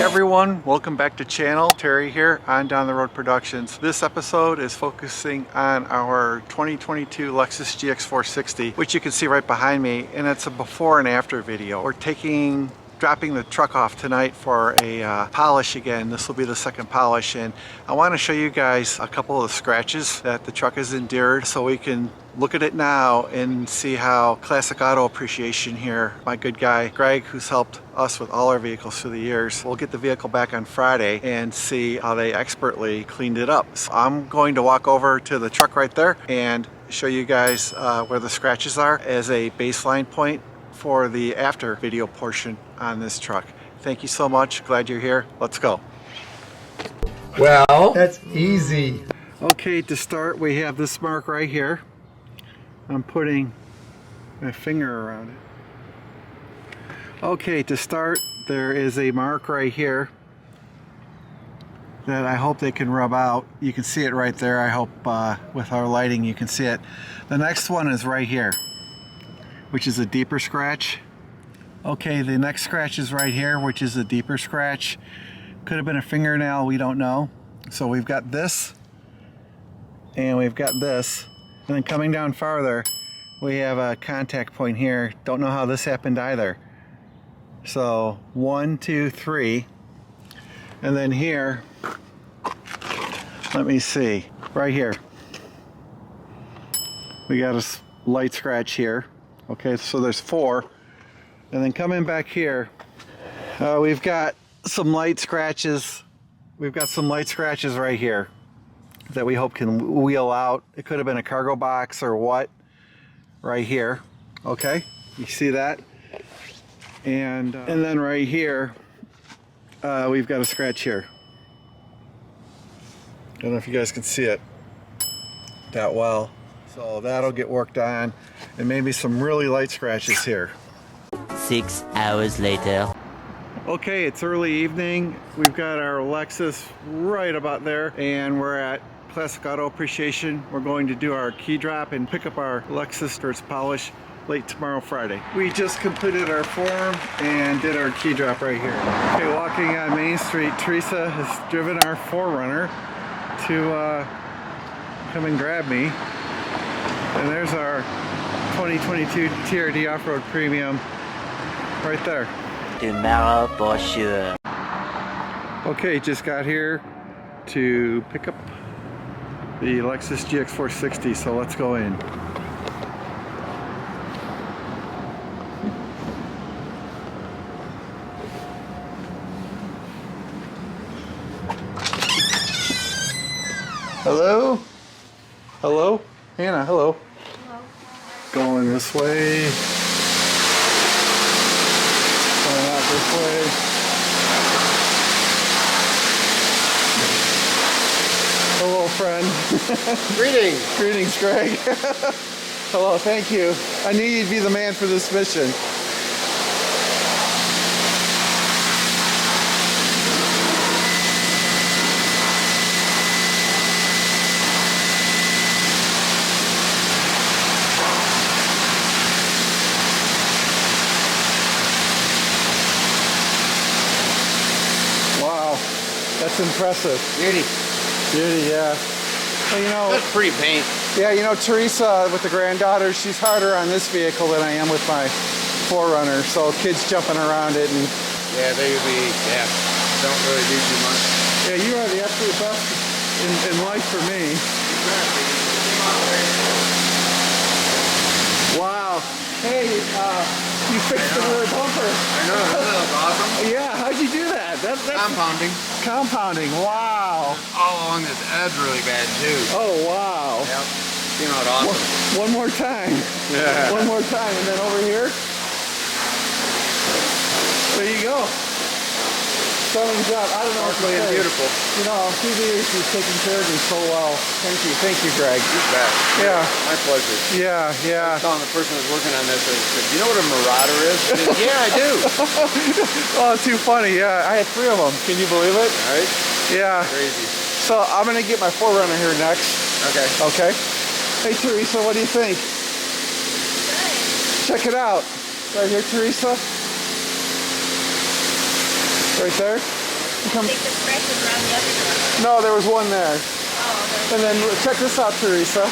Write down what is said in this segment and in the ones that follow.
everyone, welcome back to channel. Terry here on Down the Road Productions. This episode is focusing on our 2022 Lexus GX460, which you can see right behind me, and it's a before and after video. We're dropping the truck off tonight for a polish again. This will be the second polish, and I want to show you guys a couple of scratches that the truck has endured so we can look at it now and see how Classic Auto Appreciation here, my good guy Greg, who's helped us with all our vehicles through the years, we'll get the vehicle back on Friday and see how they expertly cleaned it up. So I'm going to walk over to the truck right there and show you guys where the scratches are as a baseline point for the after video portion on this truck. Thank you so much. Glad you're here. Let's go. Well, that's easy. Okay, to start, we have this mark right here. I'm putting my finger around it. Okay, to start, there is a mark right here that I hope they can rub out. You can see it right there. I hope with our lighting you can see it. The next one is right here, which is a deeper scratch. Okay, the next scratch is right here, which is a deeper scratch. Could have been a fingernail, we don't know. So we've got this, and we've got this. And then coming down farther, we have a contact point here. Don't know how this happened either. So 1, 2, 3. And then here, let me see, right here. We got a light scratch here. Okay, so there's 4. And then coming back here, we've got some light scratches. We've got some light scratches right here that we hope can wheel out. It could have been a cargo box or what, right here. Okay, you see that? And then right here, we've got a scratch here. I don't know if you guys can see it that well. So that'll get worked on, and maybe some really light scratches here. 6 hours later. Okay, it's early evening. We've got our Lexus right about there, and we're at Classic Auto Appreciation. We're going to do our key drop and pick up our Lexus for its polish late tomorrow, Friday. We just completed our form and did our key drop right here. Okay, walking on Main Street, Teresa has driven our 4Runner to come and grab me. And there's our 2022 TRD Off-Road Premium right there. Tomorrow for sure. Okay, just got here to pick up the Lexus GX460, so let's go in. Hello? Hello? Hannah, hello. Hello. Going this way. Going out this way. Hello, friend. Greetings. Greetings, Greg. Hello, thank you. I knew you'd be the man for this mission. Wow, that's impressive. Beauty. Beauty, yeah. Well, you know, That's pretty paint. yeah, you know, Teresa with the granddaughter, she's harder on this vehicle than I am with my 4Runner. So kids jumping around it, and Yeah, they usually, don't really do too much. yeah, you are the absolute best in life for me. Wow. Hey, you fixed the rear bumper. I know, that was awesome. Yeah, how'd you do that? That's Compounding. compounding. Wow. All along this edge really bad too. Oh, wow. Yep. You know, it's awesome. One more time. Yeah. One more time, and then over here. There you go. Stunning job. I don't know what to Sparkly and say. beautiful. You know, through the years, he's taken care of me so well. Thank you, Greg. You bet. Yeah. My pleasure. Yeah, I yeah. was telling the person who's working on this, I said, you know what a Marauder is? I said, yeah, I do. Oh, too funny. Yeah, I had 3 of them. Can you believe it? Right? Yeah. Crazy. So I'm gonna get my 4Runner here next. Okay. Okay. Hey, Teresa, what do you think? Good. Check it out. Right here, Teresa. Right there. Come- think the scratch was around the other truck. No, there was one there. Oh, And then check this out, Teresa.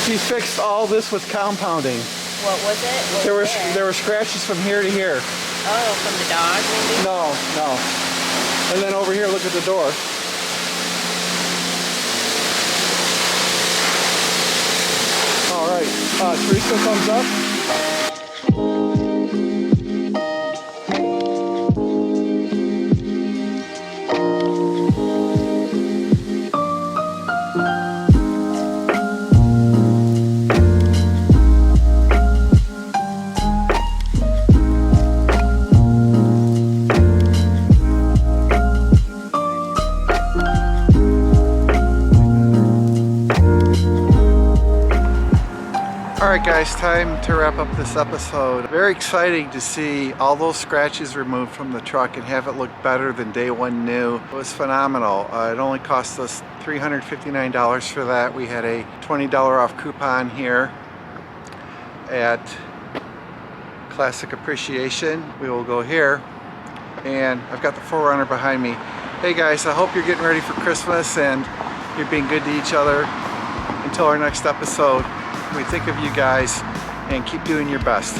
He fixed all this with compounding. what was it? What There were was there were scratches from here to here. Oh, from the dog maybe? No. And then over here, look at the door. All right, Teresa, thumbs up. Alright guys, time to wrap up this episode. Very exciting to see all those scratches removed from the truck and have it look better than day one new. It was phenomenal. It only cost us $359 for that. We had a $20 off coupon here at Classic Appreciation. We will go here, and I've got the 4Runner behind me. Hey guys, I hope you're getting ready for Christmas and you're being good to each other. Until our next episode, we think of you guys and keep doing your best.